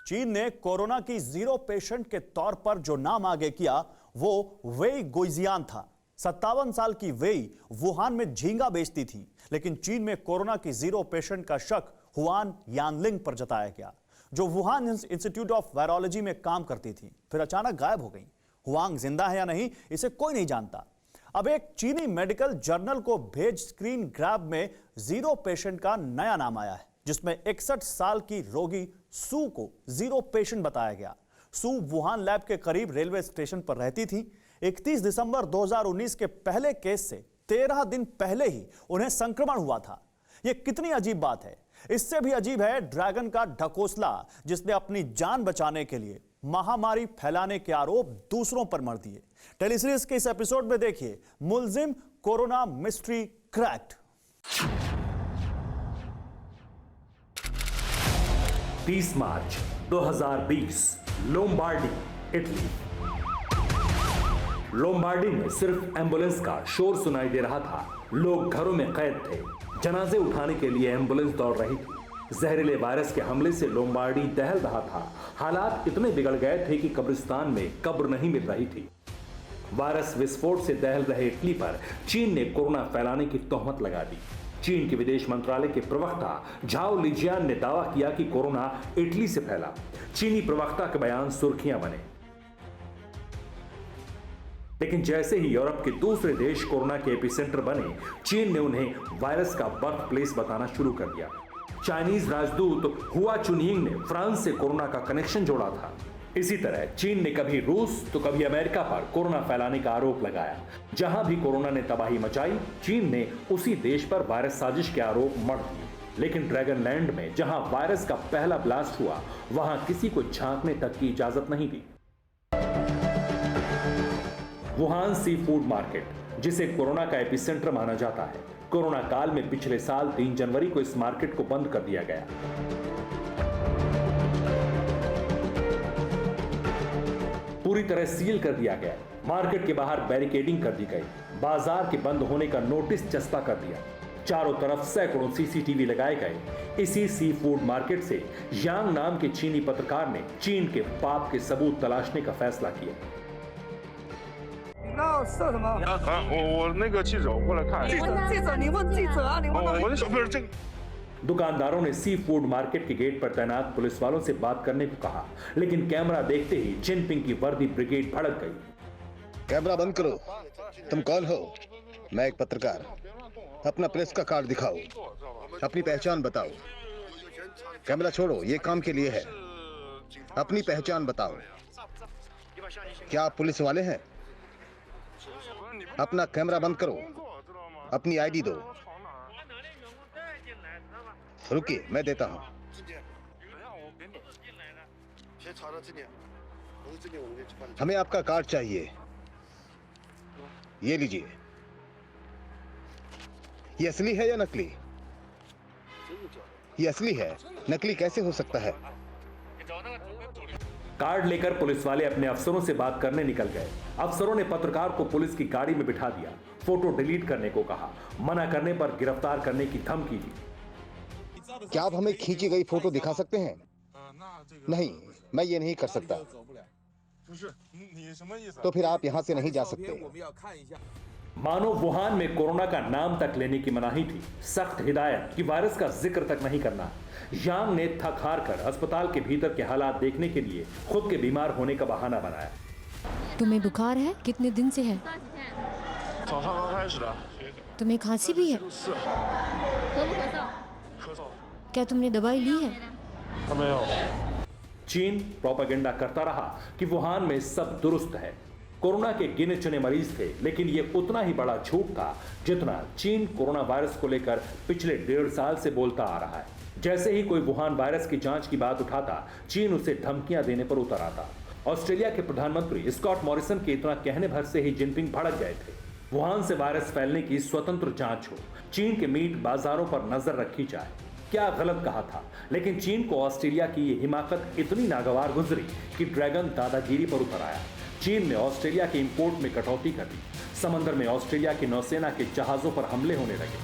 चीन ने कोरोना की जीरो पेशेंट के तौर पर जो नाम आगे किया वो वेई गुइजियान था। 57 साल की वेई वुहान में झींगा बेचती थी, लेकिन चीन में कोरोना की जीरो पेशेंट का शक हुआन यानलिंग पर जताया गया, जो वुहान इंस्टीट्यूट ऑफ वायरोलॉजी में काम करती थी। फिर अचानक गायब हो गई। हुआंग जिंदा है या नहीं, इसे कोई नहीं जानता। अब एक चीनी मेडिकल जर्नल को भेज स्क्रीन ग्रैब में जीरो पेशेंट का नया नाम आया है, जिसमें 61 साल की रोगी सू को जीरो पेशेंट बताया गया। सू वुहान लैब के करीब रेलवे स्टेशन पर रहती थी। 31 दिसंबर 2019 के पहले केस से 13 दिन पहले ही उन्हें संक्रमण हुआ था। यह कितनी अजीब बात है। इससे भी अजीब है ड्रैगन का ढकोसला, जिसने अपनी जान बचाने के लिए महामारी फैलाने के आरोप दूसरों पर मर दिए। टेलीसीरीज के इस एपिसोड में देखिए मुलजिम कोरोना मिस्ट्री क्रैक्ड। 30 मार्च 2020, लोम्बार्डी, इटली। लोम्बार्डी में सिर्फ एम्बुलेंस का शोर सुनाई दे रहा था। लोग घरों में कैद थे। जनाजे उठाने के लिए एम्बुलेंस दौड़ रही थी। जहरीले वायरस के हमले से लोम्बार्डी दहल रहा था। हालात इतने बिगड़ गए थे कि कब्रिस्तान में कब्र नहीं मिल रही थी। वायरस विस्फोट से दहल रहे इटली पर चीन ने कोरोना फैलाने की तोहमत लगा दी। चीन के विदेश मंत्रालय के प्रवक्ता झाओ लिजियान ने दावा किया कि कोरोना इटली से फैला। चीनी प्रवक्ता के बयान सुर्खियां बने। लेकिन जैसे ही यूरोप के दूसरे देश कोरोना के एपिसेंटर बने, चीन ने उन्हें वायरस का बर्थ प्लेस बताना शुरू कर दिया। चाइनीज राजदूत हुआ चुनयिंग ने फ्रांस से कोरोना का कनेक्शन जोड़ा था। इसी तरह चीन ने कभी रूस तो कभी अमेरिका पर कोरोना फैलाने का आरोप लगाया। जहां भी कोरोना ने तबाही मचाई, चीन ने उसी देश पर वायरस साजिश के आरोप मढ़ दिए। लेकिन ड्रैगन लैंड में जहां वायरस का पहला ब्लास्ट हुआ, वहां किसी को झांकने तक की इजाजत नहीं दी। वुहान सी फूड मार्केट, जिसे कोरोना का एपिसेंटर माना जाता है, कोरोना काल में पिछले साल 3 जनवरी को इस मार्केट को बंद कर दिया गया। पूरी तरह सील कर दिया गया। मार्केट के बाहर बैरिकेडिंग कर दी गई। बाजार के बंद होने का नोटिस चस्पा कर दिया। चारों तरफ सैकड़ों सीसीटीवी लगाए गए। इसी सी फूड मार्केट से यांग नाम के चीनी पत्रकार ने चीन के पाप के सबूत तलाशने का फैसला किया। 射什么？我那个记者，我过来看。记者，你问记者啊，你问。我那小不是这个。 दुकानदारों ने सी फूड मार्केट के गेट पर तैनात पुलिस वालों से बात करने को कहा, लेकिन कैमरा देखते ही जिनपिंग की वर्दी ब्रिगेड भड़क गई। कैमरा बंद करो। तुम कौन हो? मैं एक पत्रकार। अपना प्रेस का कार्ड दिखाओ, अपनी पहचान बताओ। कैमरा छोड़ो, ये काम के लिए है। अपनी पहचान बताओ। क्या आप पुलिस वाले हैं? अपना कैमरा बंद करो, अपनी आईडी दो। रुकिए, मैं देता हूं। हमें आपका कार्ड चाहिए। ये लीजिए। ये असली है या नकली? ये असली है, नकली कैसे हो सकता है? कार्ड लेकर पुलिस वाले अपने अफसरों से बात करने निकल गए। अफसरों ने पत्रकार को पुलिस की गाड़ी में बिठा दिया। फोटो डिलीट करने को कहा। मना करने पर गिरफ्तार करने की धमकी दी। क्या आप हमें खींची गई फोटो दिखा सकते हैं? नहीं, मैं ये नहीं कर सकता। तो फिर आप यहाँ से नहीं जा सकते। मानो वुहान में कोरोना का नाम तक लेने की मनाही थी। सख्त हिदायत कि वायरस का जिक्र तक नहीं करना। यांग ने थक हार कर अस्पताल के भीतर के हालात देखने के लिए खुद के बीमार होने का बहाना बनाया। तुम्हें बुखार है? कितने दिन से है? तुम्हें खांसी भी है? क्या तुमने दवाई ली है? चीन प्रोपेगेंडा करता रहा कि वुहान में सब दुरुस्त है। कोरोना के गिने चुने मरीज थे, लेकिन यह उतना ही बड़ा झूठ था जितना चीन कोरोना वायरस को लेकर पिछले 1.5 साल से बोलता आ रहा है। जैसे ही कोई वुहान वायरस की जांच की बात उठाता, चीन उसे धमकियां देने पर उतर आता। ऑस्ट्रेलिया के प्रधानमंत्री स्कॉट मॉरिसन के इतना कहने भर से ही जिनपिंग भड़क गए थे। वुहान से वायरस फैलने की स्वतंत्र जांच हो, चीन के मीट बाजारों पर नजर रखी जाए। क्या गलत कहा था, लेकिन चीन को ऑस्ट्रेलिया की ये हिमाकत इतनी नागवार गुजरी कि ड्रैगन दादागिरी पर उतर आया। चीन ने ऑस्ट्रेलिया के इंपोर्ट में कटौती कर दी। समंदर में ऑस्ट्रेलिया की नौसेना के जहाजों पर हमले होने लगे।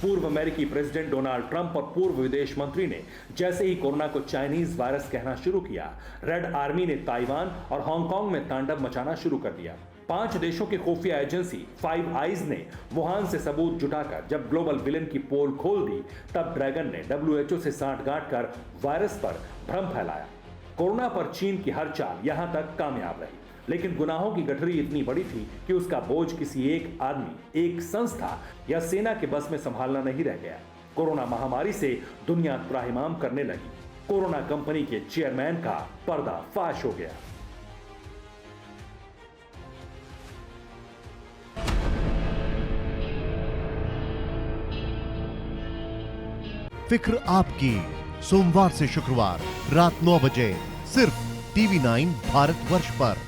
पूर्व अमेरिकी प्रेसिडेंट डोनाल्ड ट्रंप और पूर्व विदेश मंत्री ने जैसे ही कोरोना को चाइनीज वायरस कहना शुरू किया, रेड आर्मी ने ताइवान और हांगकांग में तांडव मचाना शुरू कर दिया। 5 देशों की खुफिया एजेंसी फाइव आइज ने वुहान से सबूत जुटाकर जब ग्लोबल विलेन की पोल खोल दी, तब ड्रैगन ने WHO से सांठगांठ कर वायरस पर भ्रम फैलाया। कोरोना पर चीन की हर चाल यहां तक कामयाब रही, लेकिन गुनाहों की गठरी इतनी बड़ी थी कि उसका बोझ किसी एक आदमी, एक संस्था या सेना के बस में संभालना नहीं रह गया। कोरोना महामारी से दुनिया त्राहिमाम करने लगी। कोरोना कंपनी के चेयरमैन का पर्दा फाश हो गया। फिक्र आपकी, सोमवार से शुक्रवार रात 9 बजे सिर्फ TV9 भारतवर्ष पर।